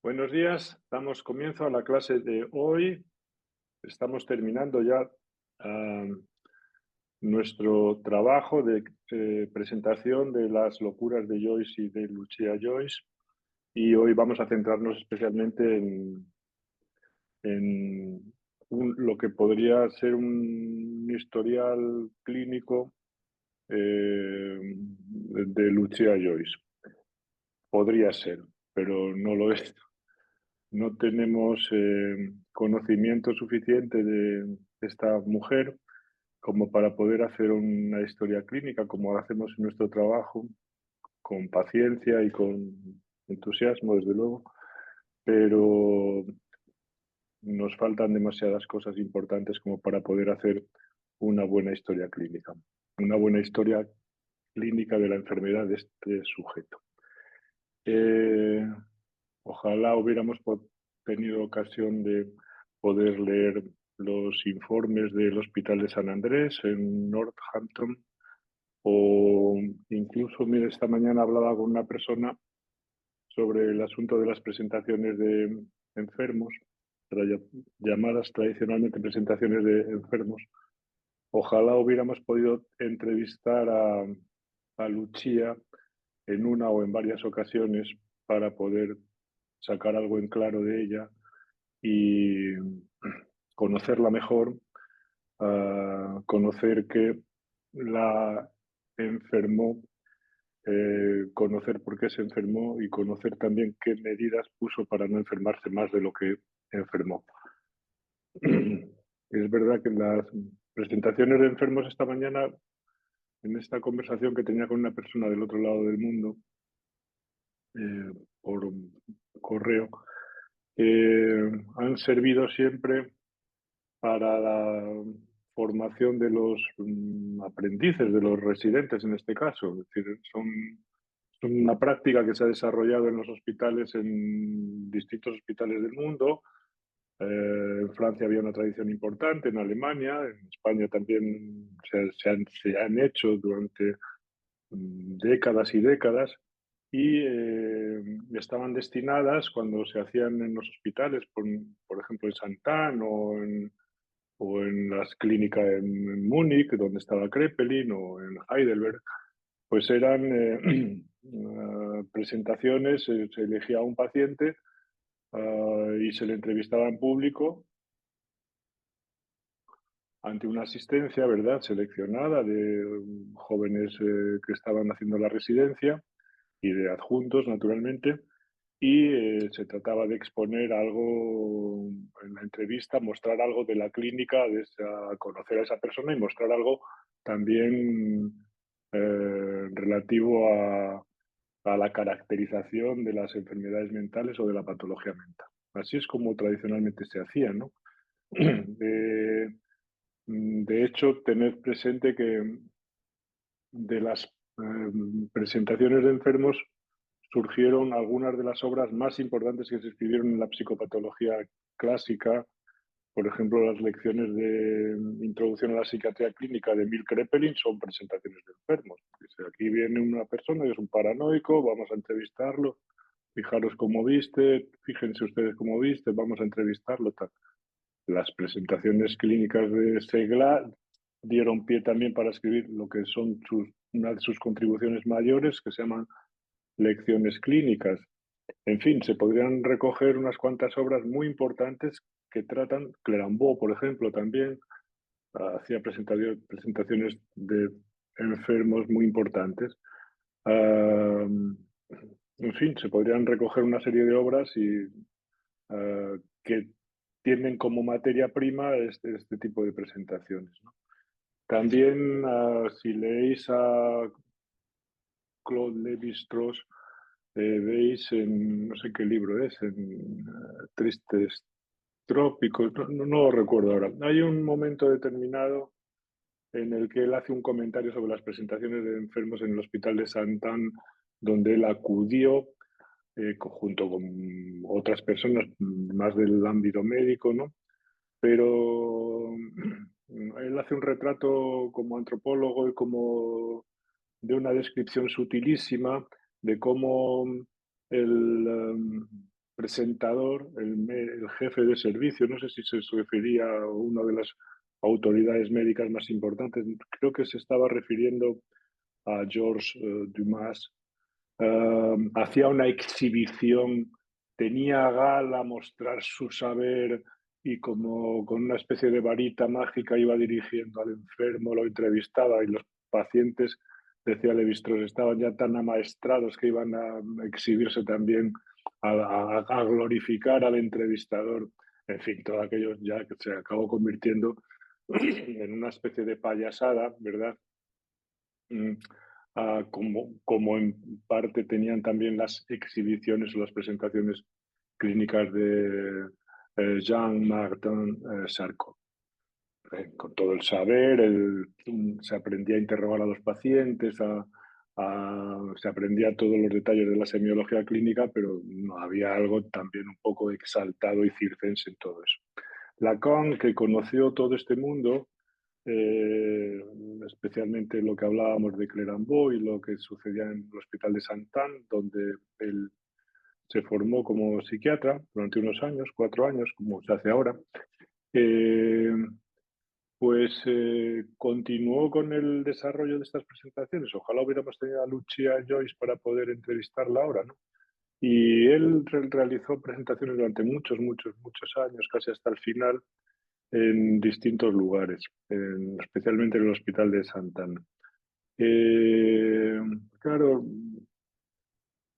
Buenos días, damos comienzo a la clase de hoy. Estamos terminando ya ah, nuestro trabajo de presentación de las locuras de Joyce y de Lucia Joyce, y hoy vamos a centrarnos especialmente en lo que podría ser un historial clínico de Lucia Joyce. Podría ser, pero no lo es. No tenemos conocimiento suficiente de esta mujer como para poder hacer una historia clínica, como hacemos en nuestro trabajo, con paciencia y con entusiasmo, desde luego, pero nos faltan demasiadas cosas importantes como para poder hacer una buena historia clínica, una buena historia clínica de la enfermedad de este sujeto. Eh, Ojalá hubiéramos tenido ocasión de poder leer los informes del Hospital de San Andrés en Northampton, o incluso, mire, esta mañana hablaba con una persona sobre el asunto de las presentaciones de enfermos, llamadas tradicionalmente presentaciones de enfermos. Ojalá hubiéramos podido entrevistar a Lucia en una o en varias ocasiones para poder sacar algo en claro de ella y conocerla mejor, conocer qué la enfermó, conocer por qué se enfermó y conocer también qué medidas puso para no enfermarse más de lo que enfermó. Es verdad que en las presentaciones de enfermos esta mañana, en esta conversación que tenía con una persona del otro lado del mundo, por correo, han servido siempre para la formación de los aprendices, de los residentes en este caso. Es decir, son una práctica que se ha desarrollado en los hospitales, en distintos hospitales del mundo. En Francia había una tradición importante, en Alemania, en España también se han hecho durante décadas y décadas, y estaban destinadas cuando se hacían en los hospitales, por ejemplo en Santán o en las clínicas en Múnich, donde estaba Krepelin, o en Heidelberg, pues eran presentaciones, se elegía a un paciente y se le entrevistaba en público ante una asistencia, ¿verdad?, seleccionada de jóvenes que estaban haciendo la residencia y de adjuntos, naturalmente, y se trataba de exponer algo en la entrevista, mostrar algo de la clínica, conocer a esa persona y mostrar algo también relativo a la caracterización de las enfermedades mentales o de la patología mental. Así es como tradicionalmente se hacía, ¿no? De, de hecho, tened presente que de las presentaciones de enfermos surgieron algunas de las obras más importantes que se escribieron en la psicopatología clásica. Por ejemplo, las lecciones de Introducción a la Psiquiatría Clínica de Emil Kraepelin son presentaciones de enfermos. Dice, aquí viene una persona que es un paranoico, vamos a entrevistarlo, fijaros cómo viste, fíjense ustedes cómo viste, vamos a entrevistarlo, tal. Las presentaciones clínicas de Segla dieron pie también para escribir lo que son una de sus contribuciones mayores, que se llaman lecciones clínicas. En fin, se podrían recoger unas cuantas obras muy importantes que tratan, Clerambault, por ejemplo, también hacía presentaciones de enfermos muy importantes. En fin, se podrían recoger una serie de obras que tienen como materia prima este tipo de presentaciones, ¿no? También, si leéis a Claude Lévi-Strauss, veis en, no sé qué libro es, en Tristes Trópicos, no lo recuerdo ahora. Hay un momento determinado en el que él hace un comentario sobre las presentaciones de enfermos en el hospital de Santán, donde él acudió junto con otras personas más del ámbito médico, ¿no? Pero él hace un retrato como antropólogo y como de una descripción sutilísima de cómo el, presentador, el jefe de servicio, no sé si se refería a una de las autoridades médicas más importantes, creo que se estaba refiriendo a Georges Dumas. Hacía una exhibición, tenía a gala mostrar su saber y como con una especie de varita mágica iba dirigiendo al enfermo, lo entrevistaba y los pacientes, decía Levi-Strauss, estaban ya tan amaestrados que iban a exhibirse también a glorificar al entrevistador. En fin, todo aquello ya que se acabó convirtiendo en una especie de payasada, ¿verdad? Mm, como en parte tenían también las exhibiciones o las presentaciones clínicas de Jean-Martin Charcot. Con todo el saber, se aprendía a interrogar a los pacientes, se aprendía todos los detalles de la semiología clínica, pero no había algo también un poco exaltado y circense en todo eso. Lacan, que conoció todo este mundo, eh, especialmente lo que hablábamos de Clerambault y lo que sucedía en el Hospital de Saint-Anne, donde él se formó como psiquiatra durante unos años, 4 años, como se hace ahora. Eh, pues continuó con el desarrollo de estas presentaciones. Ojalá hubiéramos tenido a Lucia Joyce para poder entrevistarla ahora, ¿no? Y él realizó presentaciones durante muchos, muchos, muchos años, casi hasta el final, en distintos lugares, especialmente en el Hospital de Santana. Eh, claro,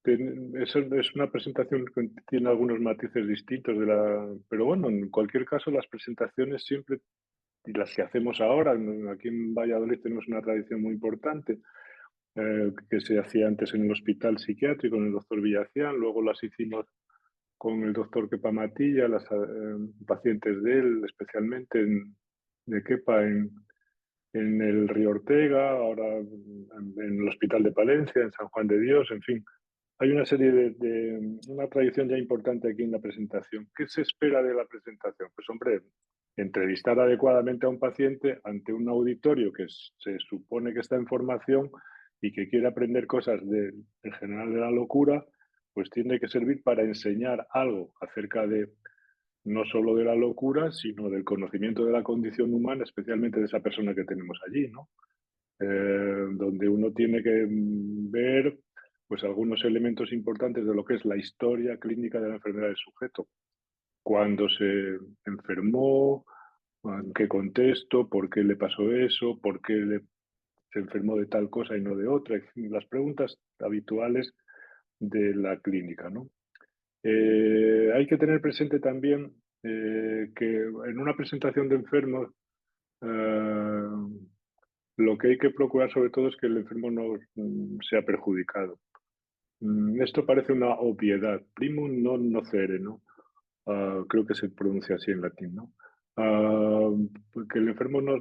eso es una presentación que tiene algunos matices distintos pero bueno, en cualquier caso las presentaciones siempre, y las que hacemos ahora, aquí en Valladolid tenemos una tradición muy importante, que se hacía antes en el hospital psiquiátrico, con el doctor Villacián, luego las hicimos con el doctor Kepa Matilla, las pacientes de él, especialmente de Kepa en el Río Ortega, ahora en el Hospital de Palencia, en San Juan de Dios, en fin. Hay una serie una tradición ya importante aquí en la presentación. ¿Qué se espera de la presentación? Pues hombre, entrevistar adecuadamente a un paciente ante un auditorio que se supone que está en formación y que quiere aprender cosas en general de la locura, pues tiene que servir para enseñar algo acerca de no solo de la locura, sino del conocimiento de la condición humana, especialmente de esa persona que tenemos allí, ¿no? Donde uno tiene que ver pues algunos elementos importantes de lo que es la historia clínica de la enfermedad del sujeto. Cuándo se enfermó, en qué contexto, por qué le pasó eso, por qué se enfermó de tal cosa y no de otra. Las preguntas habituales de la clínica, ¿no? Hay que tener presente también que en una presentación de enfermos eh, lo que hay que procurar sobre todo es que el enfermo no sea perjudicado. Esto parece una obviedad. Primum non nocere, ¿no? Creo que se pronuncia así en latín, ¿no? Ah, que el enfermo no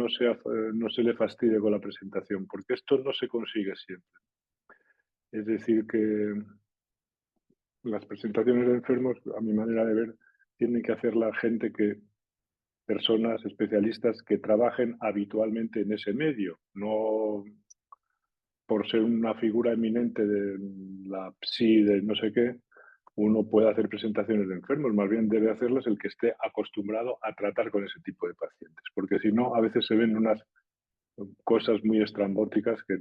se le fastidie con la presentación, porque esto no se consigue siempre. Es decir, que las presentaciones de enfermos, a mi manera de ver, tienen que hacer la gente personas especialistas que trabajen habitualmente en ese medio, no por ser una figura eminente de la PSI, de no sé qué, uno puede hacer presentaciones de enfermos, más bien debe hacerlas el que esté acostumbrado a tratar con ese tipo de pacientes, porque si no, a veces se ven unas cosas muy estrambóticas que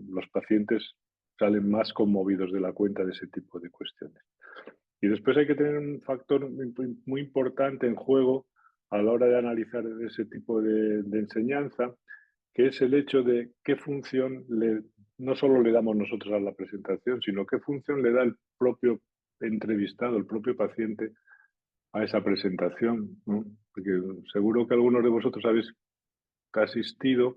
los pacientes salen más conmovidos de la cuenta de ese tipo de cuestiones. Y después hay que tener un factor muy importante en juego a la hora de analizar ese tipo de enseñanza, que es el hecho de qué función no solo le damos nosotros a la presentación, sino qué función le da el propio entrevistado, el propio paciente a esa presentación, ¿no? Porque seguro que algunos de vosotros habéis asistido,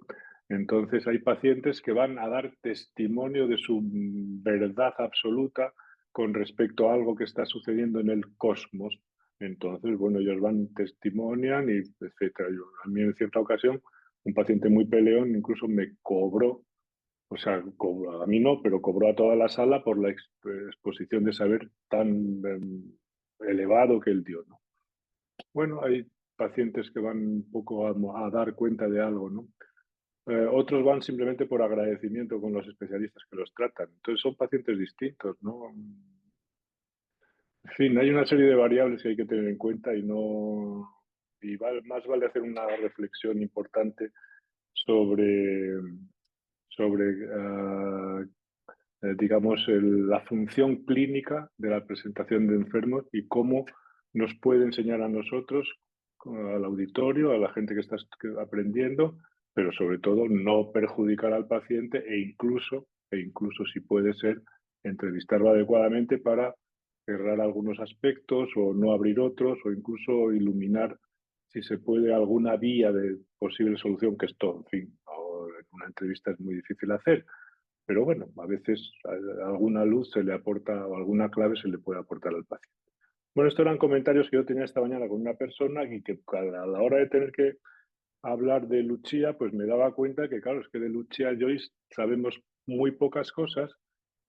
entonces hay pacientes que van a dar testimonio de su verdad absoluta con respecto a algo que está sucediendo en el cosmos. Entonces, bueno, ellos van, testimonian y etcétera. A mí en cierta ocasión, un paciente muy peleón incluso me cobró, o sea, a mí no, pero cobró a toda la sala por la exposición de saber tan elevado que él dio, ¿no? Bueno, hay pacientes que van un poco a dar cuenta de algo, ¿no? Otros van simplemente por agradecimiento con los especialistas que los tratan. Entonces son pacientes distintos, ¿no? En fin, hay una serie de variables que hay que tener en cuenta más vale hacer una reflexión importante sobre, sobre digamos, la función clínica de la presentación de enfermos y cómo nos puede enseñar a nosotros, al auditorio, a la gente que está aprendiendo, pero sobre todo no perjudicar al paciente e incluso si puede ser, entrevistarlo adecuadamente para cerrar algunos aspectos o no abrir otros o incluso iluminar si se puede alguna vía de posible solución, que esto, en fin, en una entrevista es muy difícil hacer, pero bueno, a veces alguna luz se le aporta o alguna clave se le puede aportar al paciente. Bueno, estos eran comentarios que yo tenía esta mañana con una persona y que a la hora de tener que hablar de Lucia, pues me daba cuenta que, claro, es que de Lucia Joyce sabemos muy pocas cosas,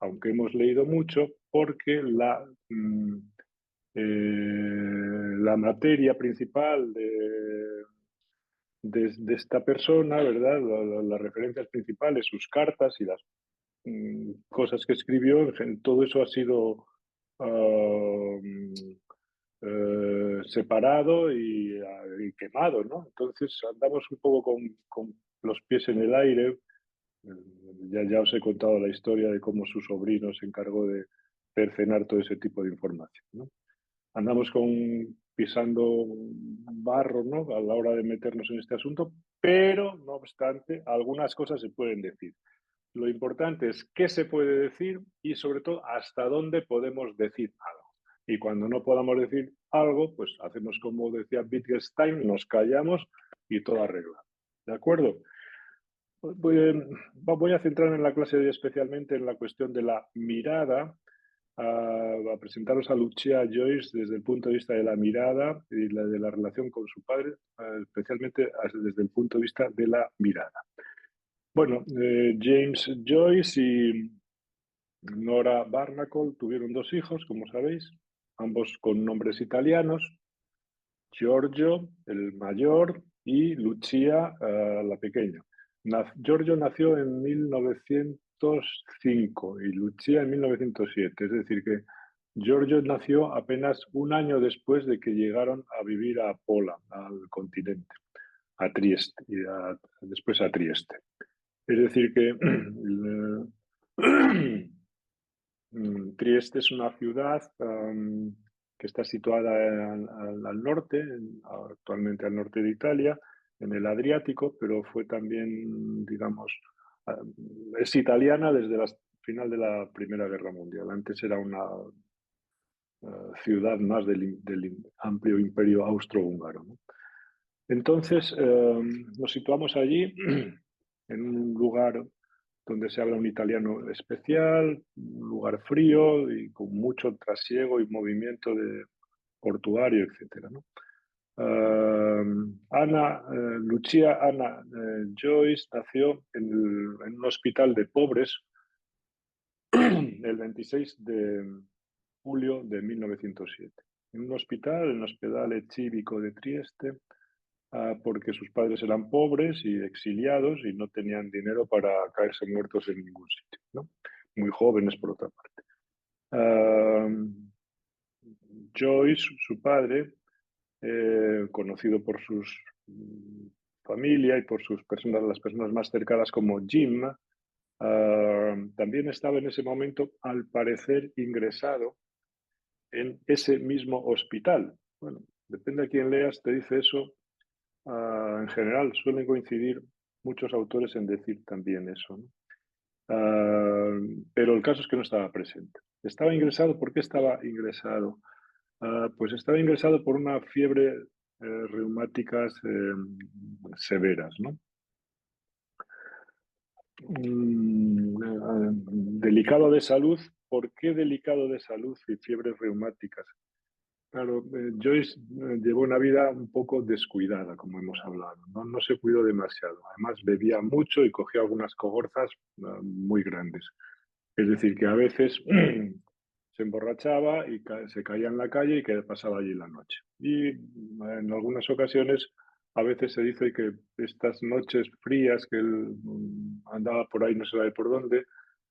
aunque hemos leído mucho, porque la materia principal de esta persona, ¿verdad? Las referencias principales, sus cartas y las cosas que escribió, todo eso ha sido separado y quemado, ¿no? Entonces andamos un poco con los pies en el aire. Ya os he contado la historia de cómo su sobrino se encargó de cercenar todo ese tipo de información, ¿no? Andamos pisando barro, ¿no? A la hora de meternos en este asunto, pero no obstante, algunas cosas se pueden decir. Lo importante es qué se puede decir y sobre todo hasta dónde podemos decir algo. Y cuando no podamos decir algo, pues hacemos como decía Wittgenstein, nos callamos y todo arregla. ¿De acuerdo? Voy a centrarme en la clase de hoy especialmente en la cuestión de la mirada, a presentaros a Lucia Joyce desde el punto de vista de la mirada y de la relación con su padre, especialmente desde el punto de vista de la mirada. Bueno, James Joyce y Nora Barnacle tuvieron dos hijos, como sabéis, ambos con nombres italianos, Giorgio, el mayor, y Lucia, la pequeña. Giorgio nació en 1905 y Lucia en 1907, es decir, que Giorgio nació apenas un año después de que llegaron a vivir a Pola, al continente, a Trieste, y después a Trieste. Es decir, que Trieste es una ciudad que está situada al norte, actualmente al norte de Italia, en el Adriático, pero fue también, digamos, es italiana desde el final de la Primera Guerra Mundial. Antes era una ciudad más del amplio imperio austrohúngaro, ¿no? Entonces, nos situamos allí, en un lugar donde se habla un italiano especial, un lugar frío y con mucho trasiego y movimiento de portuario, etcétera, ¿no? Lucia Anna Joyce nació en un hospital de pobres el 26 de julio de 1907. En un hospital, en el Ospedale Cívico de Trieste, porque sus padres eran pobres y exiliados y no tenían dinero para caerse muertos en ningún sitio, ¿no? Muy jóvenes, por otra parte. Joyce, su padre, conocido por su familia y por las personas más cercanas como Jim, también estaba en ese momento, al parecer, ingresado en ese mismo hospital. Bueno, depende de quién leas, te dice eso. En general, suelen coincidir muchos autores en decir también eso, ¿no? Pero el caso es que no estaba presente. Estaba ingresado, ¿por qué estaba ingresado? Pues estaba ingresado por una fiebre reumáticas severas, ¿no? Delicado de salud. ¿Por qué delicado de salud y fiebres reumáticas? Claro, Joyce llevó una vida un poco descuidada, como hemos hablado, ¿no? No se cuidó demasiado. Además, bebía mucho y cogía algunas cogorzas muy grandes. Es decir, que a veces se emborrachaba y se caía en la calle y que pasaba allí la noche. Y en algunas ocasiones, a veces se dice que estas noches frías que él andaba por ahí, no se sabe por dónde,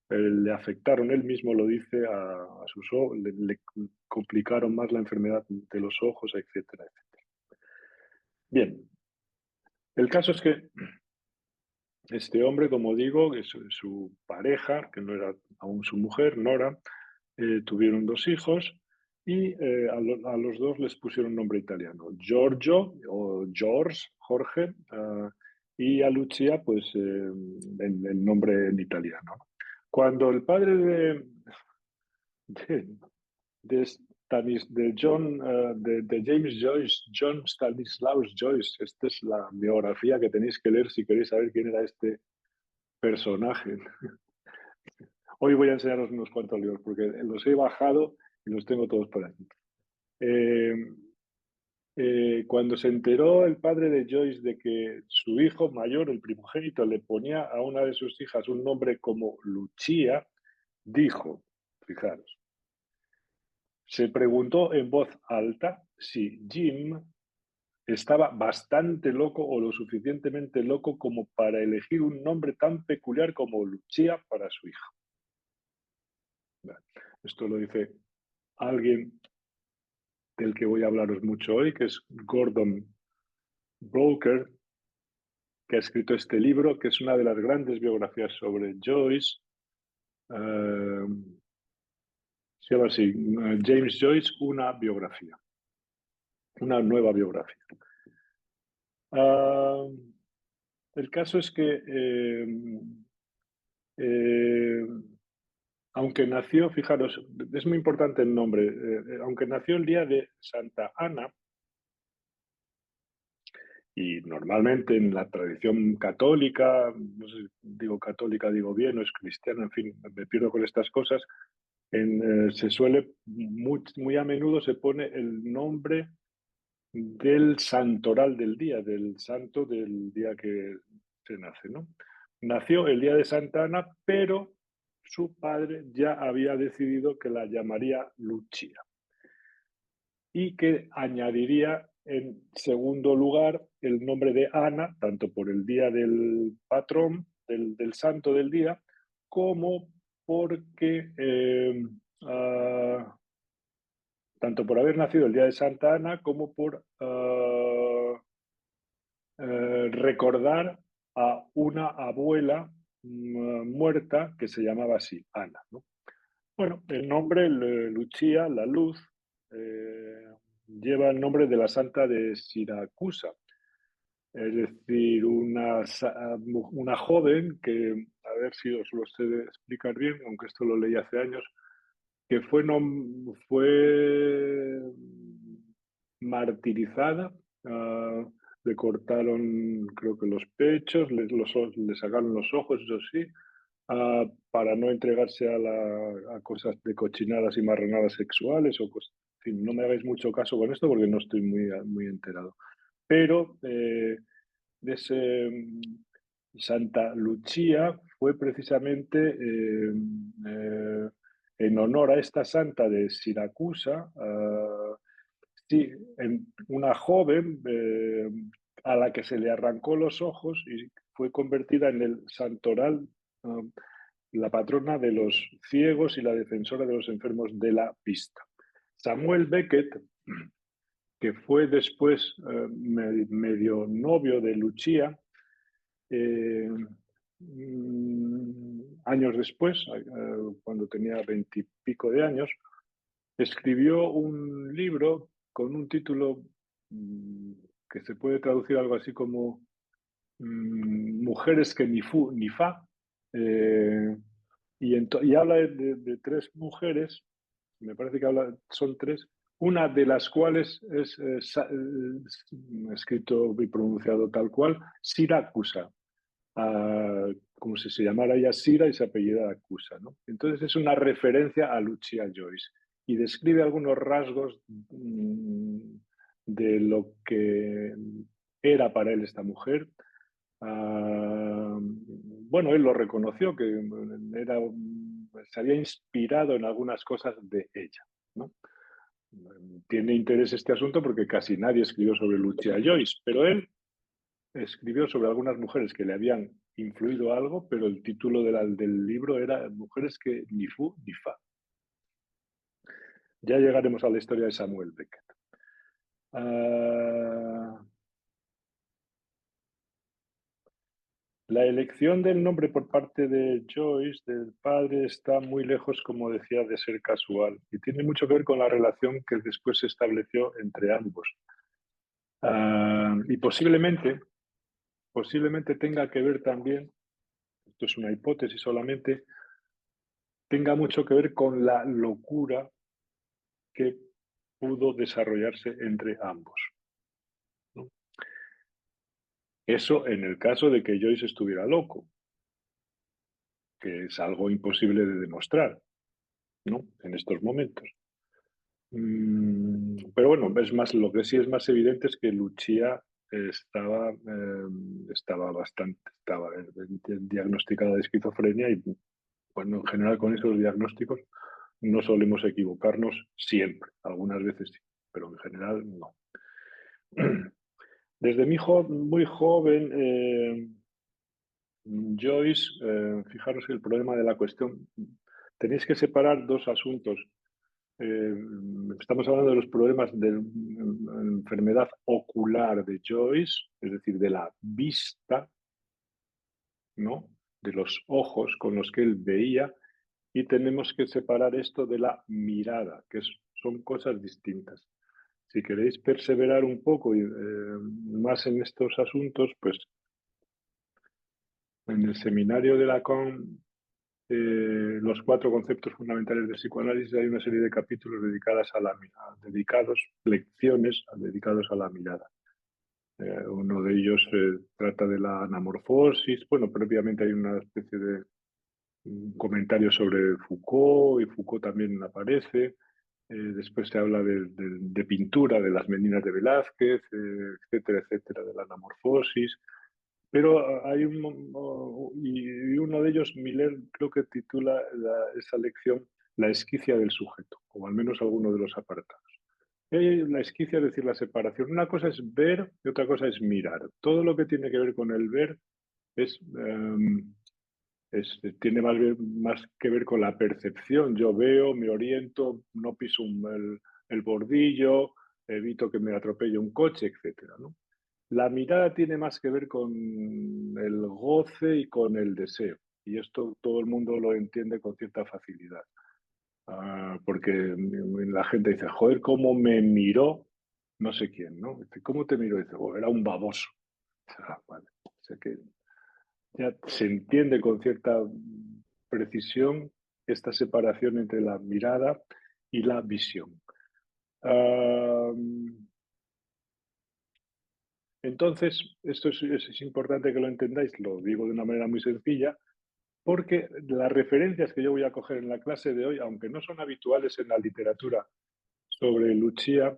le afectaron, él mismo lo dice, a sus ojos, le complicaron más la enfermedad de los ojos, etcétera, etcétera. Bien, el caso es que este hombre, como digo, su pareja, que no era aún su mujer, Nora, tuvieron 2 hijos y a los 2 les pusieron nombre italiano, Giorgio o George, Jorge, y a Lucia, pues el nombre en italiano. Cuando el padre de, de John, de James Joyce, John Stanislaus Joyce, esta es la biografía que tenéis que leer si queréis saber quién era este personaje. Hoy voy a enseñaros unos cuantos libros porque los he bajado y los tengo todos por aquí. Eh, Cuando se enteró el padre de Joyce de que su hijo mayor, el primogénito, le ponía a una de sus hijas un nombre como Lucia, dijo, fijaros, se preguntó en voz alta si Jim estaba bastante loco o lo suficientemente loco como para elegir un nombre tan peculiar como Lucia para su hija. Esto lo dice alguien del que voy a hablaros mucho hoy, que es Gordon Broker, que ha escrito este libro, que es una de las grandes biografías sobre Joyce. Se llama así, James Joyce, una biografía, una nueva biografía. El caso es que, aunque nació, fijaros, es muy importante el nombre, aunque nació el día de Santa Ana, y normalmente en la tradición católica, no sé si digo católica, digo bien, o es cristiana, en fin, me pierdo con estas cosas, se suele, muy a menudo se pone el nombre del santoral del día, del santo del día que se nace, ¿no? Nació el día de Santa Ana, pero su padre ya había decidido que la llamaría Lucia y que añadiría en segundo lugar el nombre de Ana, tanto por el día del patrón, del santo del día, como porque, tanto por haber nacido el día de Santa Ana, como por recordar a una abuela muerta que se llamaba así, Ana, ¿no? Bueno, el nombre, Lucia, la luz, lleva el nombre de la santa de Siracusa, es decir, una joven que, a ver si os lo sé explicar bien, aunque esto lo leí hace años, que fue martirizada, le cortaron creo que los pechos, le sacaron los ojos, eso sí, para no entregarse a cosas de cochinadas y marranadas sexuales o cosas. En fin, no me hagáis mucho caso con esto porque no estoy muy enterado. Pero de ese Santa Lucia fue precisamente en honor a esta santa de Siracusa, sí, una joven a la que se le arrancó los ojos y fue convertida en el santoral, la patrona de los ciegos y la defensora de los enfermos de la vista. Samuel Beckett, que fue después medio novio de Lucia, años después, cuando tenía 20 y pico de años, escribió un libro con un título que se puede traducir algo así como Mujeres que ni fu ni fa, y habla de 3 mujeres, me parece que son 3, una de las cuales es escrito y pronunciado tal cual, Siracusa, como si se llamara ella Sira y se apellida Acusa, ¿no? Entonces es una referencia a Lucia Joyce y describe algunos rasgos de lo que era para él esta mujer. Bueno, él lo reconoció, que se había inspirado en algunas cosas de ella, ¿no? Tiene interés este asunto porque casi nadie escribió sobre Lucia Joyce, pero él escribió sobre algunas mujeres que le habían influido algo, pero el título del libro era Mujeres que ni fu ni fa. Ya llegaremos a la historia de Samuel Beckett. La elección del nombre por parte de Joyce, del padre, está muy lejos, como decía, de ser casual y tiene mucho que ver con la relación que después se estableció entre ambos. Y posiblemente tenga que ver también, esto es una hipótesis solamente, tenga mucho que ver con la locura que pudo desarrollarse entre ambos, ¿no? Eso en el caso de que Joyce estuviera loco, que es algo imposible de demostrar, ¿no? En estos momentos. Pero bueno, es más, lo que sí es más evidente es que Lucia estaba diagnosticada de esquizofrenia y, bueno, en general con esos diagnósticos no solemos equivocarnos siempre, algunas veces sí, pero en general no. Desde muy joven, Joyce, fijaros que el problema de la cuestión, tenéis que separar dos asuntos. Estamos hablando de los problemas de la enfermedad ocular de Joyce, es decir, de la vista, ¿no? De los ojos con los que él veía, y tenemos que separar esto de la mirada, que son cosas distintas. Si queréis perseverar un poco más en estos asuntos, pues en el seminario de Lacan, los 4 conceptos fundamentales del psicoanálisis, hay una serie de capítulos lecciones dedicados a la mirada. Uno de ellos trata de la anamorfosis. Bueno, previamente hay una especie de un comentario sobre Foucault, y Foucault también aparece. Después se habla de pintura, de las meninas de Velázquez, etcétera, etcétera, de la anamorfosis. Pero hay y uno de ellos, Miller, creo que titula esa lección La esquicia del sujeto, o al menos alguno de los apartados. La esquicia, es decir, la separación. Una cosa es ver y otra cosa es mirar. Todo lo que tiene que ver con el ver es, tiene más que ver con la percepción. Yo veo, me oriento, no piso el bordillo, evito que me atropelle un coche, etcétera, ¿no? La mirada tiene más que ver con el goce y con el deseo. Y esto todo el mundo lo entiende con cierta facilidad. Porque la gente dice, joder, ¿cómo me miró no sé quién, ¿no? Dice, ¿cómo te miró? Dice, oh, era un baboso. Vale. O sea que ya se entiende con cierta precisión esta separación entre la mirada y la visión. Entonces, esto es importante que lo entendáis, lo digo de una manera muy sencilla, porque las referencias que yo voy a coger en la clase de hoy, aunque no son habituales en la literatura sobre Lucia,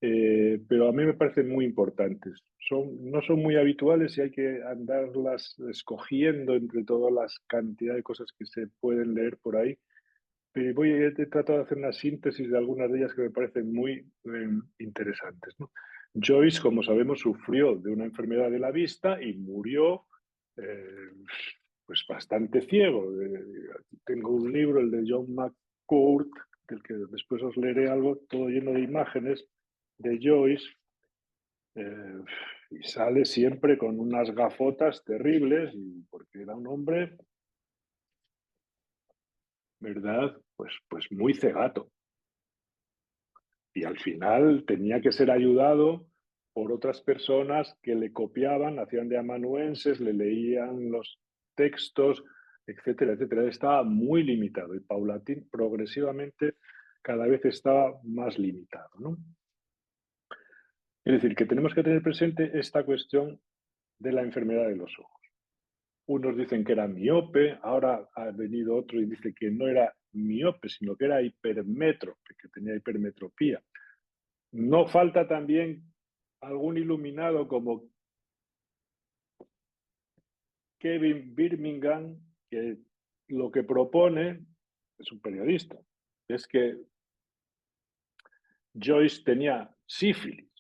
pero a mí me parecen muy importantes. No son muy habituales y hay que andarlas escogiendo entre todas las cantidades de cosas que se pueden leer por ahí. He tratado de hacer una síntesis de algunas de ellas que me parecen muy interesantes, ¿no? Joyce, como sabemos, sufrió de una enfermedad de la vista y murió eh, pues bastante ciego. Tengo un libro, el de John McCourt, del que después os leeré algo, todo lleno de imágenes de Joyce, eh, y sale siempre con unas gafotas terribles, porque era un hombre, ¿verdad? Pues muy cegato. Y al final tenía que ser ayudado por otras personas que le copiaban, hacían de amanuenses, le leían los textos, etcétera, etcétera. Estaba muy limitado y progresivamente, cada vez estaba más limitado, ¿no? Es decir, que tenemos que tener presente esta cuestión de la enfermedad de los ojos. Unos dicen que era miope, ahora ha venido otro y dice que no era miope, sino que era hipermétrope, que tenía hipermetropía. No falta también algún iluminado como Kevin Birmingham, que lo que propone, es un periodista, es que Joyce tenía sífilis.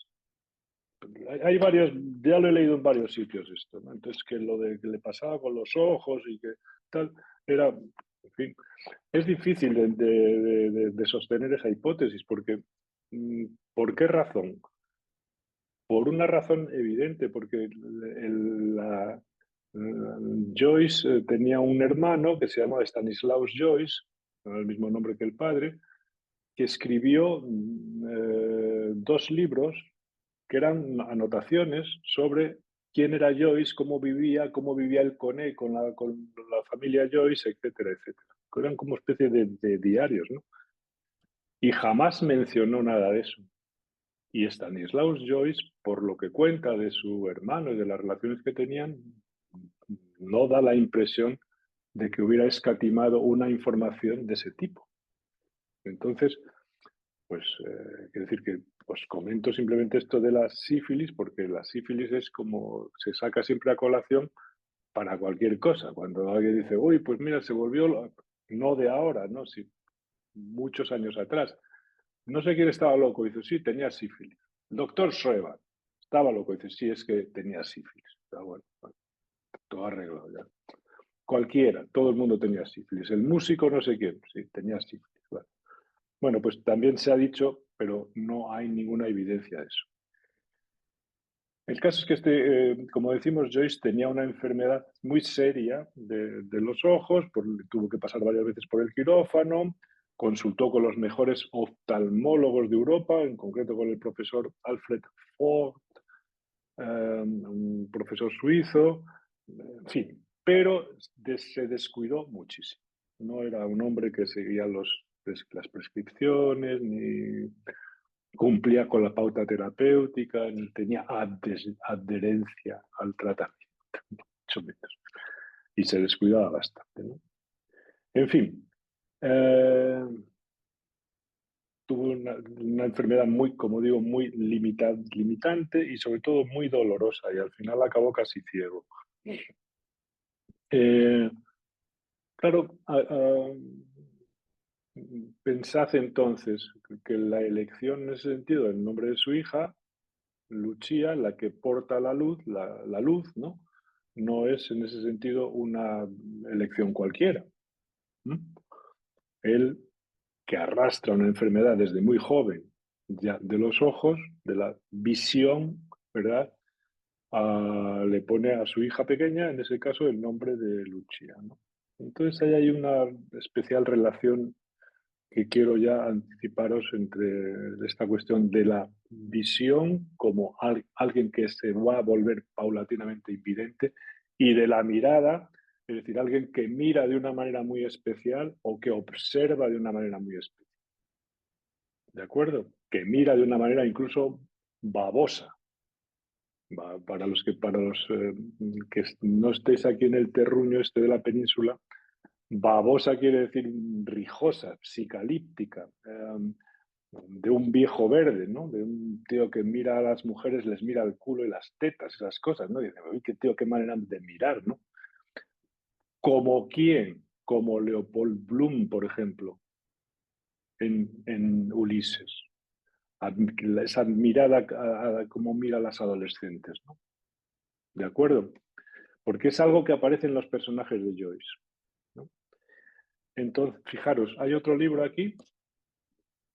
hay varios, ya lo he leído en varios sitios esto, ¿no? Entonces, que lo de que le pasaba con los ojos y que tal, era, en fin, es difícil de sostener esa hipótesis, porque, ¿por qué razón? Por una razón evidente, porque Joyce tenía un hermano que se llamaba Stanislaus Joyce, con el mismo nombre que el padre, que escribió dos libros que eran anotaciones sobre quién era Joyce, cómo vivía él con él, con la familia Joyce, etcétera, etcétera. Que eran como especie de diarios, ¿no? Y jamás mencionó nada de eso. Y Stanislaus Joyce, por lo que cuenta de su hermano y de las relaciones que tenían, no da la impresión de que hubiera escatimado una información de ese tipo. Entonces, pues, quiero decir que os comento simplemente esto de la sífilis, porque la sífilis es como se saca siempre a colación para cualquier cosa. Cuando alguien dice, uy, pues mira, se volvió, no de ahora, ¿no? Sí, muchos años atrás. No sé quién estaba loco. Dice, sí, tenía sífilis. El doctor Schreber estaba loco. Dice, sí, es que tenía sífilis. Pero bueno, bueno, todo arreglado ya. Cualquiera, todo el mundo tenía sífilis. El músico, no sé quién, sí, tenía sífilis. Bueno, bueno, pues también se ha dicho, pero no hay ninguna evidencia de eso. El caso es que como decimos, Joyce tenía una enfermedad muy seria de los ojos, tuvo que pasar varias veces por el quirófano, consultó con los mejores oftalmólogos de Europa, en concreto con el profesor Alfred Vogt, un profesor suizo, en fin, pero se descuidó muchísimo. No era un hombre que seguía las prescripciones, ni cumplía con la pauta terapéutica, ni tenía adherencia al tratamiento, mucho menos. Y se descuidaba bastante, ¿no? En fin, eh, tuvo una enfermedad muy, como digo, muy limitante y sobre todo muy dolorosa y al final acabó casi ciego. Eh, claro, pensad entonces que la elección en ese sentido, el nombre de su hija, Lucía, la que porta la luz, la luz, ¿no? No es en ese sentido una elección cualquiera. ¿Mm? Él, que arrastra una enfermedad desde muy joven, ya de los ojos, de la visión, ¿verdad? Le pone a su hija pequeña, en ese caso, el nombre de Lucía, ¿no? Entonces ahí hay una especial relación que quiero ya anticiparos entre esta cuestión de la visión como alguien que se va a volver paulatinamente invidente y de la mirada, es decir, alguien que mira de una manera muy especial o que observa de una manera muy especial. ¿De acuerdo? Que mira de una manera incluso babosa. Para los que no estéis aquí en el terruño este de la península, babosa quiere decir rijosa, psicalíptica, de un viejo verde, ¿no? De un tío que mira a las mujeres, les mira el culo y las tetas, esas cosas, ¿no? Y dice, uy, qué tío, qué manera de mirar, ¿no? ¿Como quién? Como Leopold Bloom, por ejemplo, en Ulises. Esa mirada a cómo mira a las adolescentes, ¿no? ¿De acuerdo? Porque es algo que aparece en los personajes de Joyce, ¿no? Entonces, fijaros, hay otro libro aquí.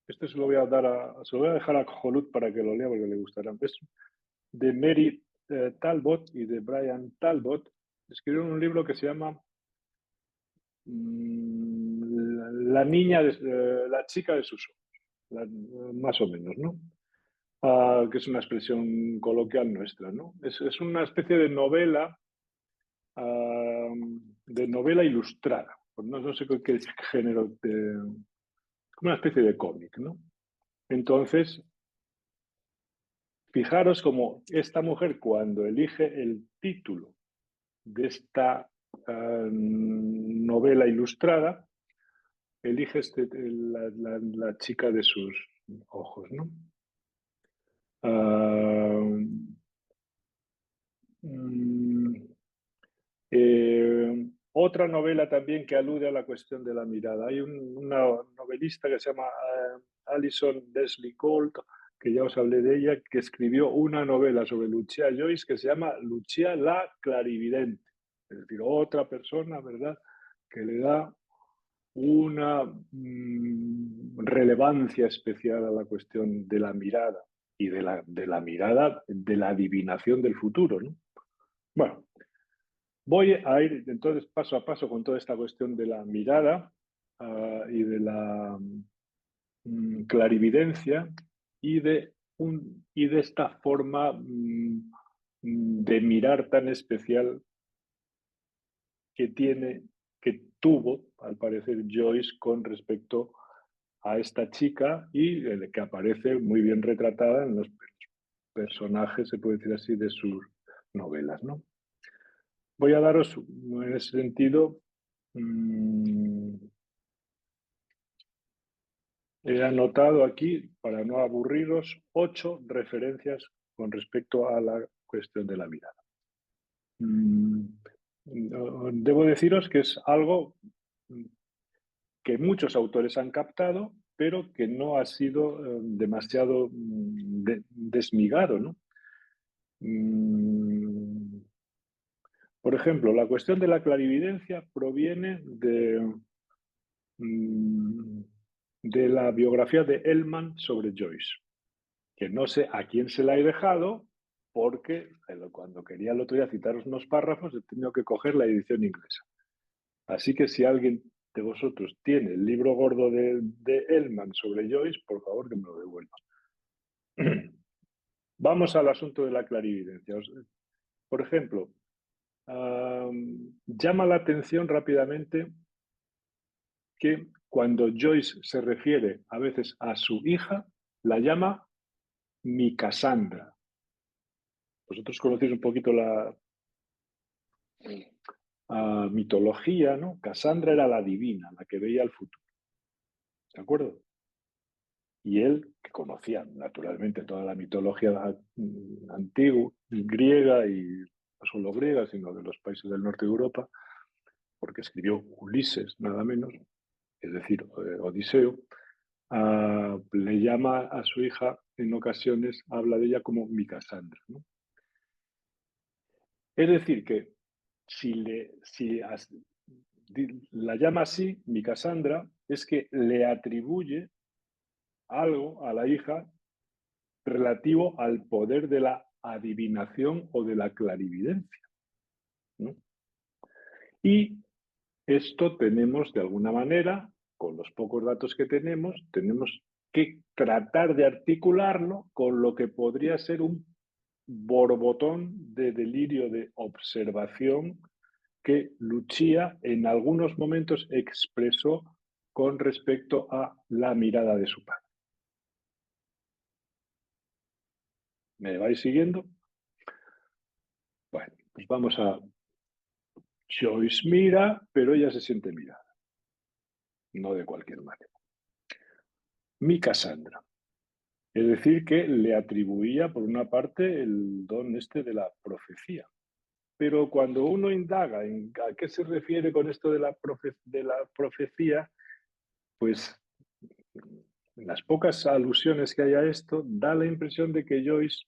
Este se lo voy a dejar a Jolut para que lo lea porque le gustará. Es de Mary Talbot y de Brian Talbot. Escribieron un libro que se llama La niña, la chica de sus ojos, más o menos, ¿no? Que es una expresión coloquial nuestra, ¿no? Es una especie ah, de novela ilustrada. No, no sé qué género, una especie de cómic, ¿no? Entonces, fijaros como esta mujer cuando elige el título de esta novela ilustrada, elige la chica de sus ojos, ¿no? Uh, mm, Otra novela también que alude a la cuestión de la mirada. Hay una novelista que se llama Alison Leslie Gold que ya os hablé de ella, que escribió una novela sobre Lucia Joyce que se llama Lucia la Clarividente. Es decir, otra persona, ¿verdad?, que le da una relevancia especial a la cuestión de la mirada y de la mirada de la adivinación del futuro, ¿no? Bueno, voy a ir entonces paso a paso con toda esta cuestión de la mirada y de la clarividencia y de esta forma de mirar tan especial que tuvo, al parecer, Joyce con respecto a esta chica y que aparece muy bien retratada en los personajes, se puede decir así, de sus novelas, ¿no? Voy a daros, en ese sentido, he anotado aquí, para no aburriros, 8 referencias con respecto a la cuestión de la mirada. Debo deciros que es algo que muchos autores han captado, pero que no ha sido demasiado desmigado, ¿no? Por ejemplo, la cuestión de la clarividencia proviene de la biografía de Ellmann sobre Joyce, que no sé a quién se la he dejado, porque cuando quería el otro día citaros unos párrafos he tenido que coger la edición inglesa. Así que si alguien de vosotros tiene el libro gordo de Ellmann sobre Joyce, por favor que me lo devuelva. Vamos al asunto de la clarividencia. Por ejemplo, llama la atención rápidamente que cuando Joyce se refiere a veces a su hija, la llama mi Cassandra. Vosotros conocéis un poquito la mitología, ¿no? Cassandra era la divina, la que veía el futuro. ¿De acuerdo? Y él, que conocía naturalmente toda la mitología antigua, griega, y no solo griega, sino de los países del norte de Europa, porque escribió Ulises, nada menos, es decir, Odiseo, le llama a su hija, en ocasiones habla de ella como mi Cassandra, ¿no? Es decir, que si la llama así, mi Cassandra, es que le atribuye algo a la hija relativo al poder de la adivinación o de la clarividencia, ¿no? Y esto tenemos, de alguna manera, con los pocos datos que tenemos que tratar de articularlo con lo que podría ser un borbotón de delirio de observación que Lucia en algunos momentos expresó con respecto a la mirada de su padre. ¿Me vais siguiendo? Bueno, pues vamos a... Joyce mira, pero ella se siente mirada, no de cualquier manera. Mi Cassandra. Es decir, que le atribuía, por una parte, el don este de la profecía. Pero cuando uno indaga en a qué se refiere con esto de la profecía, pues las pocas alusiones que hay a esto, da la impresión de que Joyce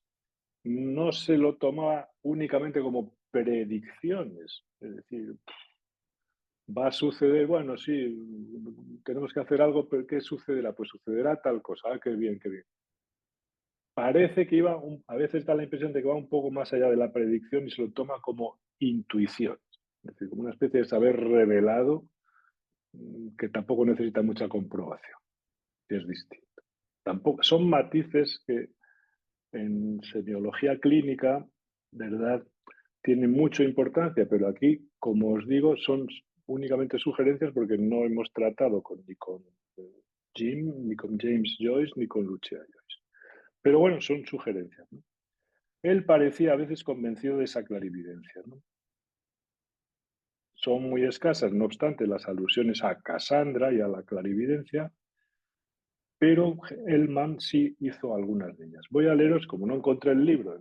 no se lo tomaba únicamente como predicciones. Es decir, va a suceder, bueno, sí, tenemos que hacer algo, pero ¿qué sucederá? Pues sucederá tal cosa. Ah, qué bien, qué bien. Parece que a veces da la impresión de que va un poco más allá de la predicción y se lo toma como intuición. Es decir, como una especie de saber revelado que tampoco necesita mucha comprobación. Es distinto. Tampoco, son matices que en semiología clínica, ¿verdad?, tienen mucha importancia, pero aquí, como os digo, son únicamente sugerencias porque no hemos tratado ni con Jim, ni con James Joyce, ni con Lucia Joyce. Pero bueno, son sugerencias, ¿no? Él parecía a veces convencido de esa clarividencia, ¿no? Son muy escasas, no obstante, las alusiones a Cassandra y a la clarividencia, pero Ellmann sí hizo algunas de ellas. Voy a leeros, como no encontré el libro,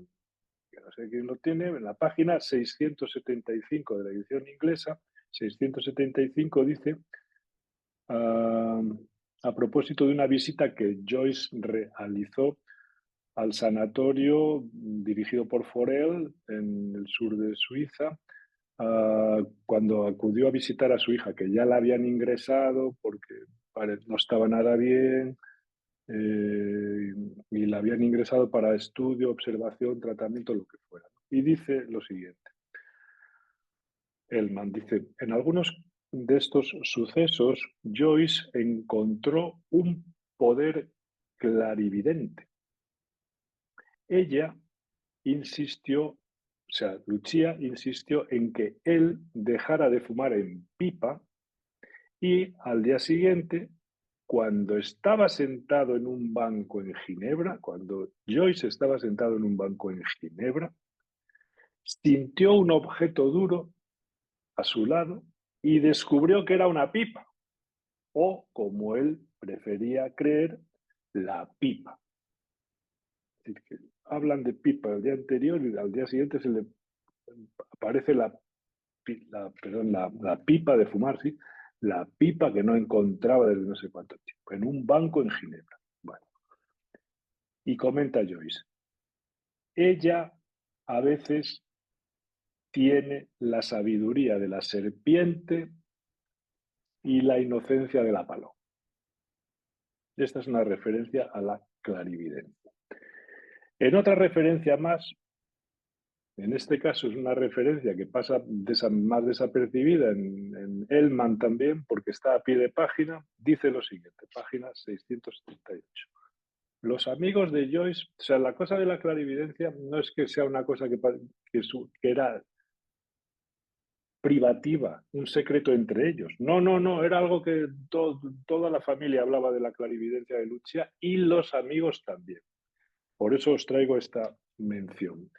que no sé quién lo tiene, en la página 675 de la edición inglesa, 675 dice, a propósito de una visita que Joyce realizó al sanatorio dirigido por Forel en el sur de Suiza, cuando acudió a visitar a su hija, que ya la habían ingresado porque no estaba nada bien, y la habían ingresado para estudio, observación, tratamiento, lo que fuera. Y dice lo siguiente. Elman dice, en algunos de estos sucesos, Joyce encontró un poder clarividente. Ella insistió, o sea, Lucia insistió en que él dejara de fumar en pipa y al día siguiente, cuando estaba sentado en un banco en Ginebra, cuando Joyce estaba sentado en un banco en Ginebra, sintió un objeto duro a su lado y descubrió que era una pipa, o como él prefería creer, la pipa. Es decir, que hablan de pipa el día anterior y al día siguiente se le aparece la pipa de fumar, ¿sí? La pipa que no encontraba desde no sé cuánto tiempo, en un banco en Ginebra. Bueno, y comenta Joyce, ella a veces tiene la sabiduría de la serpiente y la inocencia de la paloma. Esta es una referencia a la clarividencia. En otra referencia más, en este caso es una referencia que pasa más desapercibida en Elman también, porque está a pie de página, dice lo siguiente, página 638. Los amigos de Joyce, o sea, la cosa de la clarividencia no es que sea una cosa que era privativa, un secreto entre ellos. No, no, no, era algo que toda la familia hablaba de la clarividencia de Lucia y los amigos también. Por eso os traigo esta mención.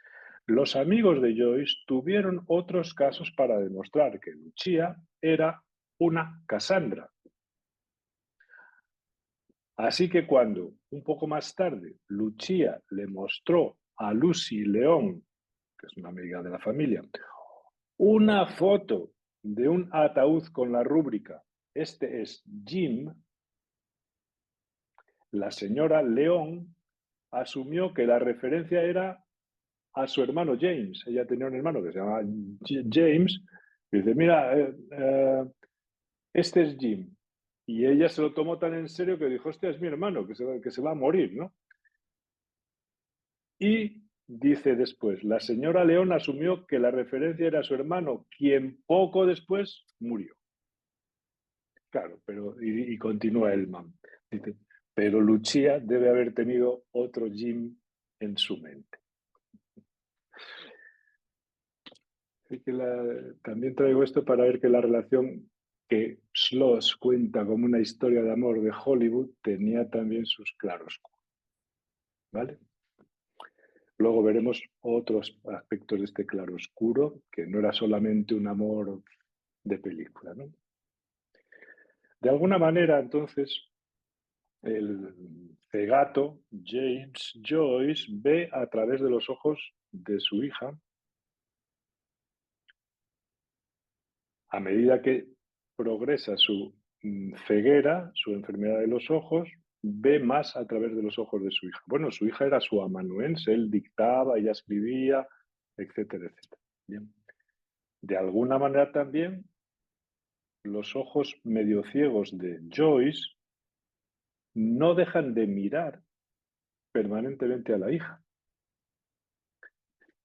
Los amigos de Joyce tuvieron otros casos para demostrar que Lucia era una Cassandra. Así que cuando, un poco más tarde, Lucia le mostró a Lucy León, que es una amiga de la familia, una foto de un ataúd con la rúbrica "Este es Jim", la señora León asumió que la referencia era a su hermano James. Ella tenía un hermano que se llama James, y dice, mira, este es Jim. Y ella se lo tomó tan en serio que dijo, hostia, es mi hermano, que se va a morir, ¿no? Y dice después, la señora León asumió que la referencia era a su hermano, quien poco después murió. Claro, y continúa Elman. Dice, pero Lucia debe haber tenido otro Jim en su mente. También traigo esto para ver que la relación que Schloss cuenta como una historia de amor de Hollywood tenía también sus claroscuros. ¿Vale? Luego veremos otros aspectos de este claroscuro, que no era solamente un amor de película, ¿no? De alguna manera, entonces, el cegato James Joyce ve a través de los ojos de su hija a medida que progresa su ceguera, su enfermedad de los ojos, ve más a través de los ojos de su hija. Bueno, su hija era su amanuense, él dictaba, ella escribía, etcétera, etcétera. Bien. De alguna manera también los ojos medio ciegos de Joyce no dejan de mirar permanentemente a la hija.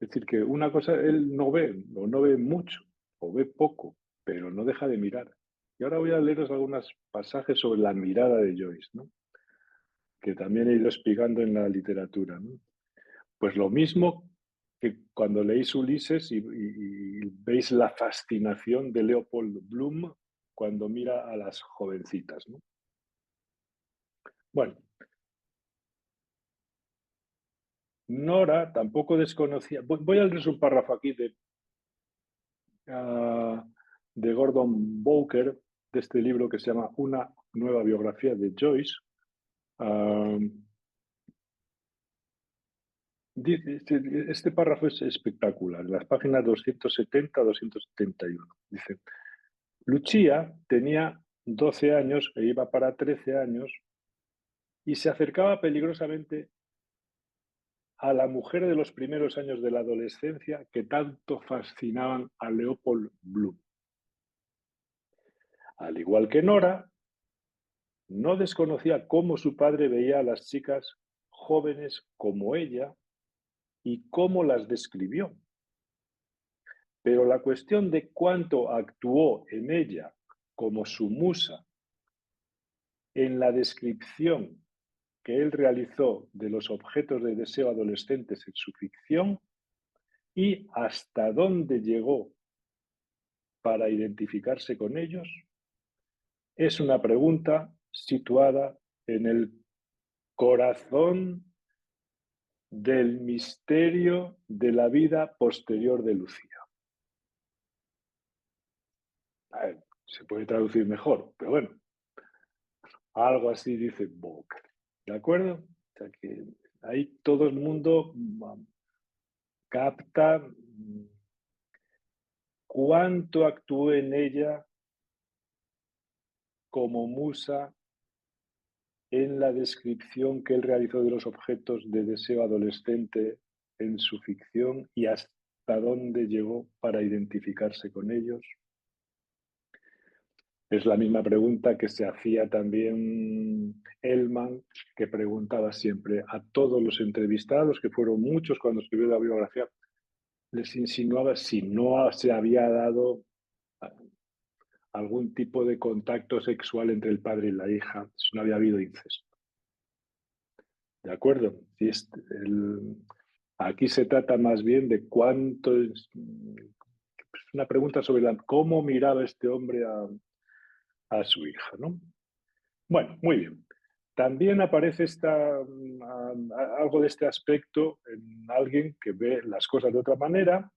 Es decir, que una cosa él no ve, o no ve mucho, o ve poco, pero no deja de mirar. Y ahora voy a leeros algunos pasajes sobre la mirada de Joyce, ¿no? Que también he ido explicando en la literatura, ¿no? Pues lo mismo que cuando leéis Ulises y veis la fascinación de Leopold Bloom cuando mira a las jovencitas, ¿no? Bueno, Nora tampoco desconocía. Voy a leer un párrafo aquí de Gordon Bowker, de este libro que se llama Una nueva biografía de Joyce. Este párrafo es espectacular, en las páginas 270 a 271. Dice, Lucia tenía 12 años e iba para 13 años y se acercaba peligrosamente a la mujer de los primeros años de la adolescencia que tanto fascinaban a Leopold Bloom. Al igual que Nora, no desconocía cómo su padre veía a las chicas jóvenes como ella y cómo las describió. Pero la cuestión de cuánto actuó en ella como su musa en la descripción que él realizó de los objetos de deseo adolescentes en su ficción y hasta dónde llegó para identificarse con ellos, es una pregunta situada en el corazón del misterio de la vida posterior de Lucía. A ver, se puede traducir mejor, pero bueno, algo así dice Vogue. ¿De acuerdo? O sea que ahí todo el mundo capta cuánto actuó en ella como musa en la descripción que él realizó de los objetos de deseo adolescente en su ficción y hasta dónde llegó para identificarse con ellos. Es la misma pregunta que se hacía también Ellman, que preguntaba siempre a todos los entrevistados, que fueron muchos cuando escribió la biografía, les insinuaba si no se había dado algún tipo de contacto sexual entre el padre y la hija, si no había habido incesto. ¿De acuerdo? Aquí se trata más bien de cuánto es una pregunta sobre cómo miraba este hombre a su hija, ¿no? Bueno, muy bien. También aparece algo de este aspecto en alguien que ve las cosas de otra manera,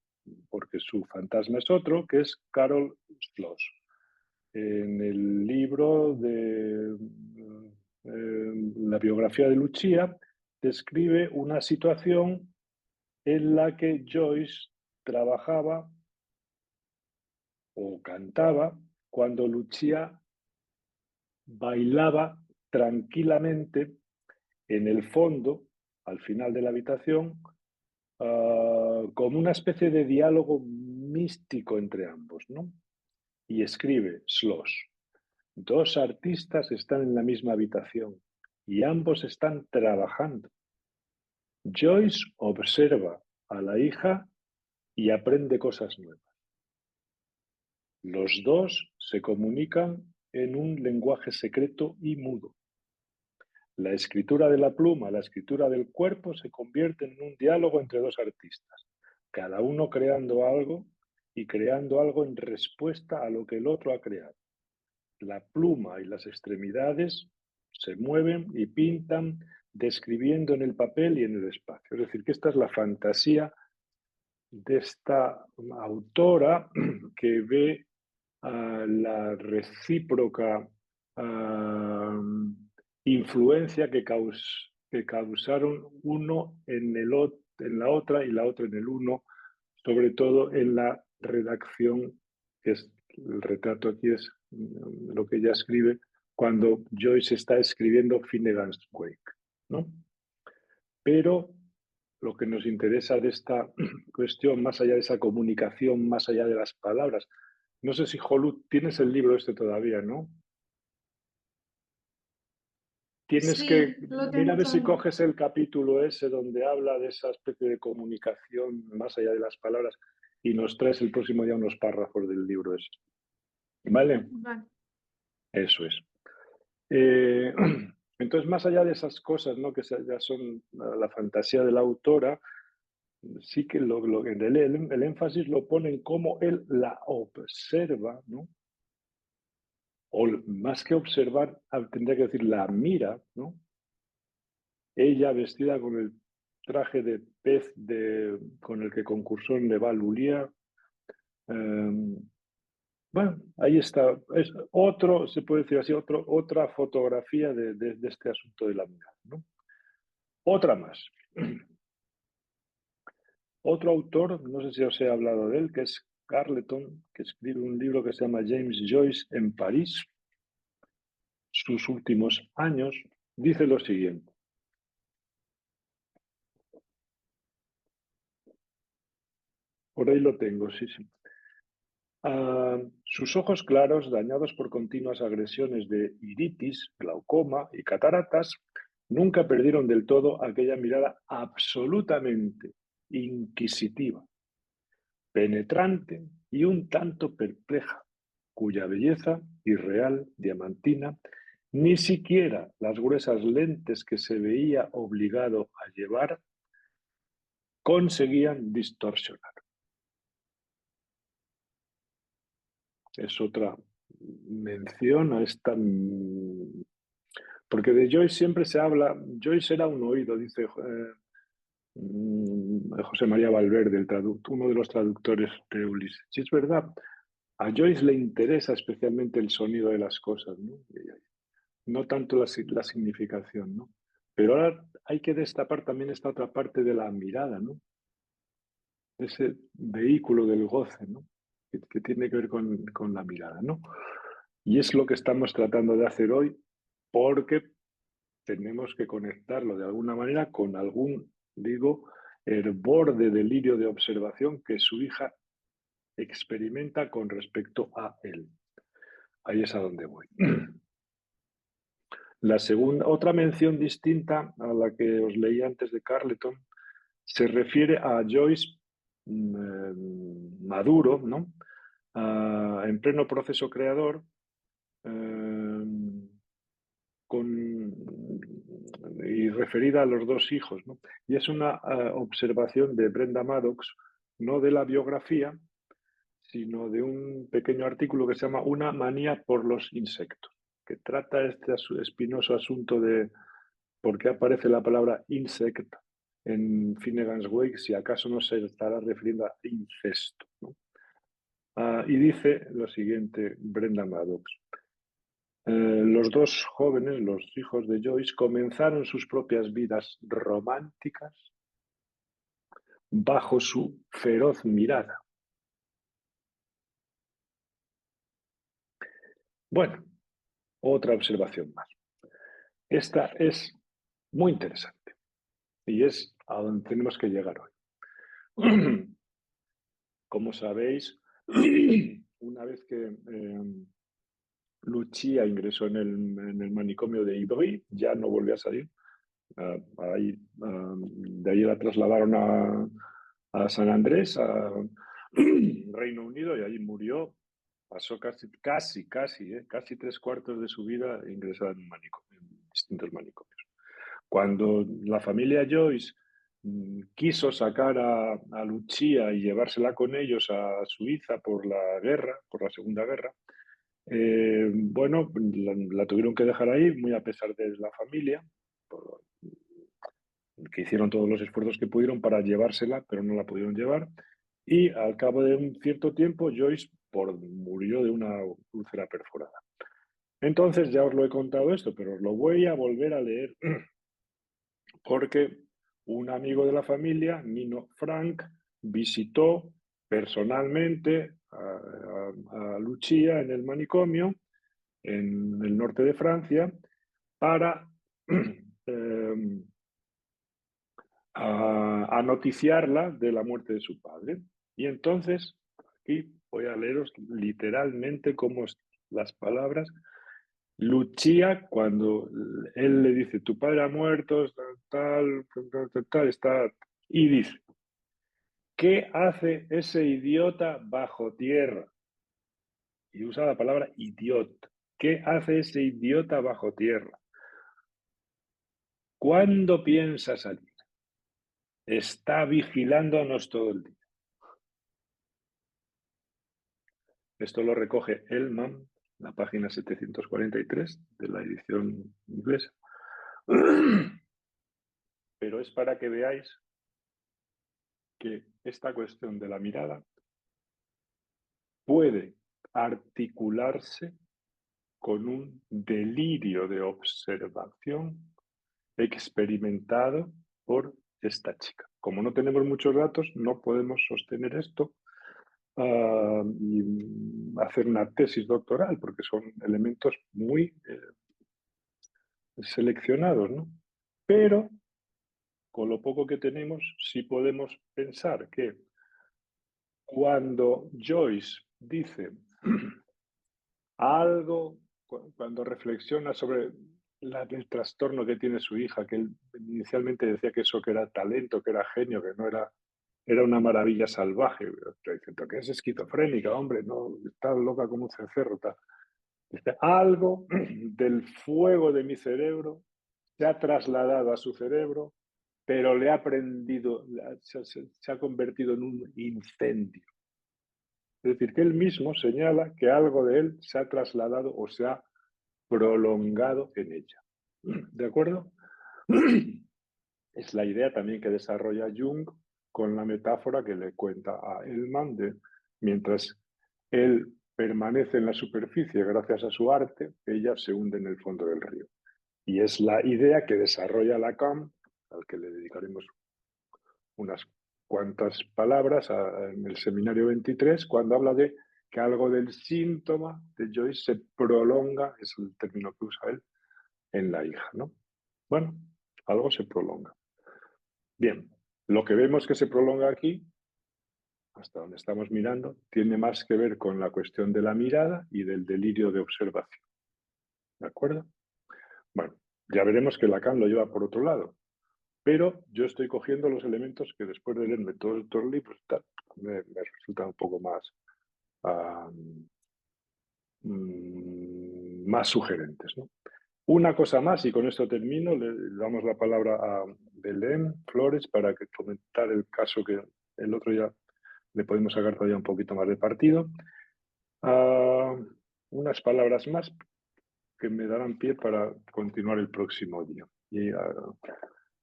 porque su fantasma es otro, que es Carol Schloss. En el libro de la biografía de Lucia, describe una situación en la que Joyce trabajaba o cantaba cuando Lucia bailaba tranquilamente en el fondo, al final de la habitación, como una especie de diálogo místico entre ambos, ¿no? Y escribe Schloss: dos artistas están en la misma habitación y ambos están trabajando. Joyce observa a la hija y aprende cosas nuevas. Los dos se comunican en un lenguaje secreto y mudo. La escritura de la pluma, la escritura del cuerpo se convierten en un diálogo entre dos artistas, cada uno creando algo y creando algo en respuesta a lo que el otro ha creado. La pluma y las extremidades se mueven y pintan describiendo en el papel y en el espacio. Es decir, que esta es la fantasía de esta autora que ve la recíproca influencia que causaron uno en la otra y la otra en el uno, sobre todo en la redacción, que es el retrato aquí es lo que ella escribe cuando Joyce está escribiendo Finnegan's Wake, ¿no? Pero lo que nos interesa de esta cuestión, más allá de esa comunicación, más allá de las palabras, no sé si, Jolu, tienes el libro este todavía, ¿no? Tienes Sí, que, lo mira a tengo ver si todavía. coges el capítulo ese donde habla de esa especie de comunicación más allá de las palabras y nos traes el próximo día unos párrafos del libro ese. ¿Vale? Vale. Eso es. Eh, entonces, más allá de esas cosas, ¿no? Que ya son la fantasía de la autora, sí que el énfasis lo pone en cómo él la observa, ¿no? O más que observar, tendría que decir la mira, ¿no? Ella vestida con el traje de pez con el que concursó en Le Val Lulier. Bueno, ahí está. Es otro, se puede decir así, otra fotografía de este asunto de la mirada, ¿no? Otra más. Otro autor, no sé si os he hablado de él, que es Carleton, que escribe un libro que se llama James Joyce en París, sus últimos años, dice lo siguiente. Por ahí lo tengo, sí, sí. Sus ojos claros, dañados por continuas agresiones de iritis, glaucoma y cataratas, nunca perdieron del todo aquella mirada absolutamente inquisitiva, penetrante y un tanto perpleja, cuya belleza irreal, diamantina, ni siquiera las gruesas lentes que se veía obligado a llevar conseguían distorsionar. Es otra mención a esta. Porque de Joyce siempre se habla, Joyce era un oído, dice José María Valverde, uno de los traductores de Ulises. Si es verdad, a Joyce le interesa especialmente el sonido de las cosas, ¿no? No tanto la significación, ¿no? Pero ahora hay que destapar también esta otra parte de la mirada, ¿no? Ese vehículo del goce, ¿no? Que tiene que ver con la mirada, ¿no? Y es lo que estamos tratando de hacer hoy porque tenemos que conectarlo de alguna manera con algún, digo, hervor de delirio de observación que su hija experimenta con respecto a él. Ahí es a donde voy. La segunda, otra mención distinta a la que os leí antes de Carleton se refiere a Joyce maduro, ¿no? En pleno proceso creador, y referida a los dos hijos, ¿no? Y es una observación de Brenda Maddox, no de la biografía, sino de un pequeño artículo que se llama Una manía por los insectos, que trata este espinoso asunto de por qué aparece la palabra insect en Finnegan's Wake, si acaso no se estará refiriendo a incesto, ¿no? Y dice lo siguiente, Brenda Maddox. Los dos jóvenes, los hijos de Joyce, comenzaron sus propias vidas románticas bajo su feroz mirada. Bueno, otra observación más. Esta es muy interesante y es a donde tenemos que llegar hoy. Como sabéis, una vez que Lucia ingresó en el manicomio de Ivry, ya no volvió a salir. De ahí la trasladaron a San Andrés, a Reino Unido, y allí murió. Pasó casi 3/4 de su vida ingresada en distintos manicomios. Cuando la familia Joyce quiso sacar a Lucia y llevársela con ellos a Suiza por la guerra, por la Segunda Guerra, bueno, la tuvieron que dejar ahí, muy a pesar de la familia, que hicieron todos los esfuerzos que pudieron para llevársela, pero no la pudieron llevar. Y al cabo de un cierto tiempo, Joyce murió de una úlcera perforada. Entonces, ya os lo he contado esto, pero os lo voy a volver a leer porque un amigo de la familia, Nino Frank, visitó personalmente a Lucia en el manicomio en el norte de Francia para a noticiarla de la muerte de su padre. Y entonces, aquí voy a leeros literalmente como las palabras. Lucía, cuando él le dice, tu padre ha muerto, está, y dice, ¿qué hace ese idiota bajo tierra? Y usa la palabra idiota. ¿Qué hace ese idiota bajo tierra? ¿Cuándo piensa salir? Está vigilándonos todo el día. Esto lo recoge Ellman, la página 743 de la edición inglesa. Pero es para que veáis que esta cuestión de la mirada puede articularse con un delirio de observación experimentado por esta chica. Como no tenemos muchos datos, no podemos sostener esto y hacer una tesis doctoral, porque son elementos muy seleccionados, ¿no? Pero con lo poco que tenemos, sí podemos pensar que Cuando Joyce dice algo, cuando reflexiona sobre el trastorno que tiene su hija, que él inicialmente decía que eso que era talento, que era genio, que no era, era una maravilla salvaje. Estoy diciendo que es esquizofrénica, hombre, no, está loca como un cencerro. Dice, algo del fuego de mi cerebro se ha trasladado a su cerebro, pero le ha prendido, se ha convertido en un incendio. Es decir, que él mismo señala que algo de él se ha trasladado o se ha prolongado en ella. ¿De acuerdo? Es la idea también que desarrolla Jung con la metáfora que le cuenta a Ellman de mientras él permanece en la superficie gracias a su arte, ella se hunde en el fondo del río. Y es la idea que desarrolla Lacan, al que le dedicaremos unas cuantas palabras en el seminario 23, cuando habla de que algo del síntoma de Joyce se prolonga, es el término que usa él, en la hija, ¿no? Bueno, algo se prolonga. Bien, lo que vemos que se prolonga aquí, hasta donde estamos mirando, tiene más que ver con la cuestión de la mirada y del delirio de observación. ¿De acuerdo? Bueno, ya veremos que Lacan lo lleva por otro lado, pero yo estoy cogiendo los elementos que después de leerme todos estos libros me resultan un poco más, más sugerentes, ¿no? Una cosa más, y con esto termino, le damos la palabra a Belén Flores para que comentar el caso que el otro ya le podemos sacar todavía un poquito más de partido. Unas palabras más que me darán pie para continuar el próximo día. Y,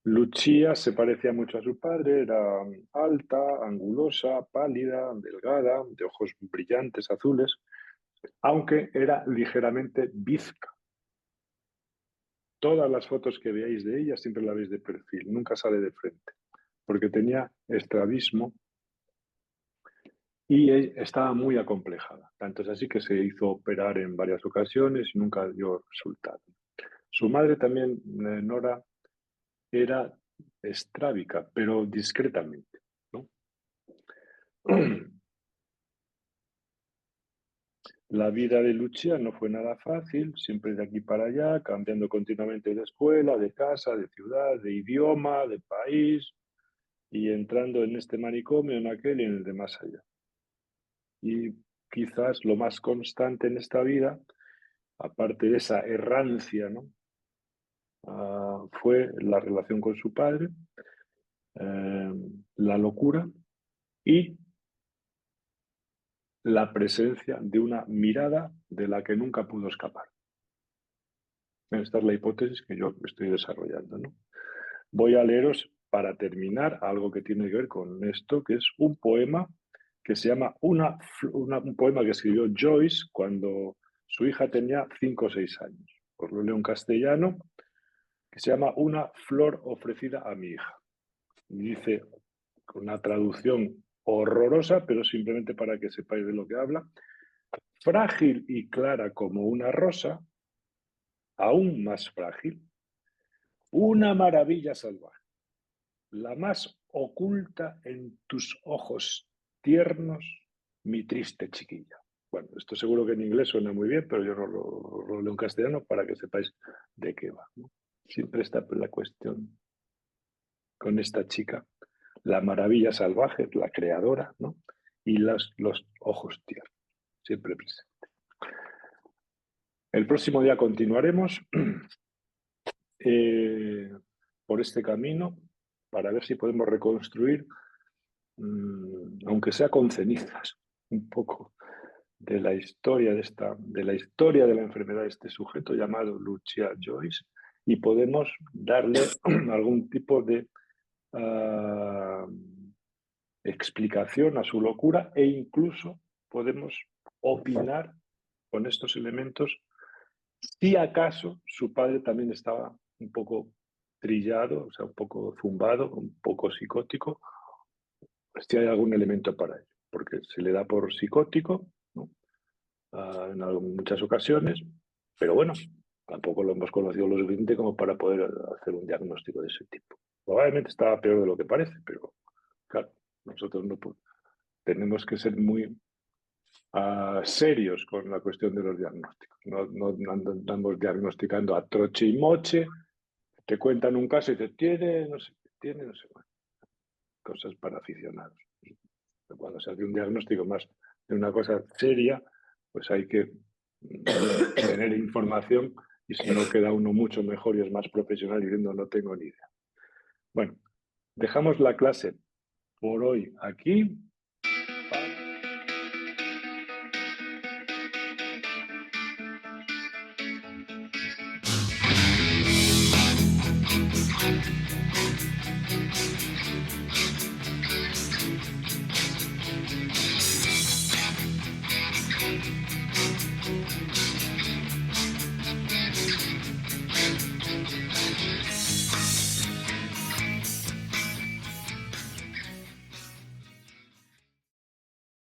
Lucia se parecía mucho a su padre, era alta, angulosa, pálida, delgada, de ojos brillantes, azules, aunque era ligeramente bizca. Todas las fotos que veáis de ella siempre la veis de perfil, nunca sale de frente, porque tenía estrabismo y estaba muy acomplejada. Tanto es así que se hizo operar en varias ocasiones y nunca dio resultado. Su madre también, Nora, era estrábica, pero discretamente, ¿no? La vida de Lucia no fue nada fácil, siempre de aquí para allá, cambiando continuamente de escuela, de casa, de ciudad, de idioma, de país, y entrando en este manicomio, en aquel y en el de más allá. Y quizás lo más constante en esta vida, aparte de esa errancia, ¿no? Fue la relación con su padre, la locura y la presencia de una mirada de la que nunca pudo escapar. Esta es la hipótesis que yo estoy desarrollando, ¿no? Voy a leeros, para terminar, algo que tiene que ver con esto, que es un poema que se llama un poema que escribió Joyce cuando su hija tenía 5 o 6 años. Os lo leo en castellano, que se llama Una flor ofrecida a mi hija. Y dice, con una traducción horrorosa, pero simplemente para que sepáis de lo que habla: frágil y clara como una rosa, aún más frágil, una maravilla salvaje, la más oculta en tus ojos tiernos, mi triste chiquilla. Bueno, esto seguro que en inglés suena muy bien, pero yo no lo leo en castellano para que sepáis de qué va, ¿no? Siempre está la cuestión con esta chica, la maravilla salvaje, la creadora, ¿no? Y los ojos tiernos, siempre presente. El próximo día continuaremos por este camino para ver si podemos reconstruir, aunque sea con cenizas, un poco de la historia de la historia de la enfermedad de este sujeto llamado Lucia Joyce, y podemos darle algún tipo de explicación a su locura, e incluso podemos opinar con estos elementos si acaso su padre también estaba un poco trillado, o sea, un poco zumbado, un poco psicótico, pues si hay algún elemento para ello, porque se le da por psicótico, ¿no? En muchas ocasiones, pero bueno, tampoco lo hemos conocido lo suficiente como para poder hacer un diagnóstico de ese tipo. Probablemente estaba peor de lo que parece, pero claro, nosotros no podemos. tenemos que ser muy serios con la cuestión de los diagnósticos. No andamos diagnosticando a troche y moche, te cuentan un caso y te tiene, no sé, tiene, no sé, bueno, cosas para aficionados. Cuando se hace un diagnóstico más de una cosa seria, pues hay que tener información y si no queda uno mucho mejor y es más profesional diciendo no tengo ni idea. Bueno, dejamos la clase por hoy aquí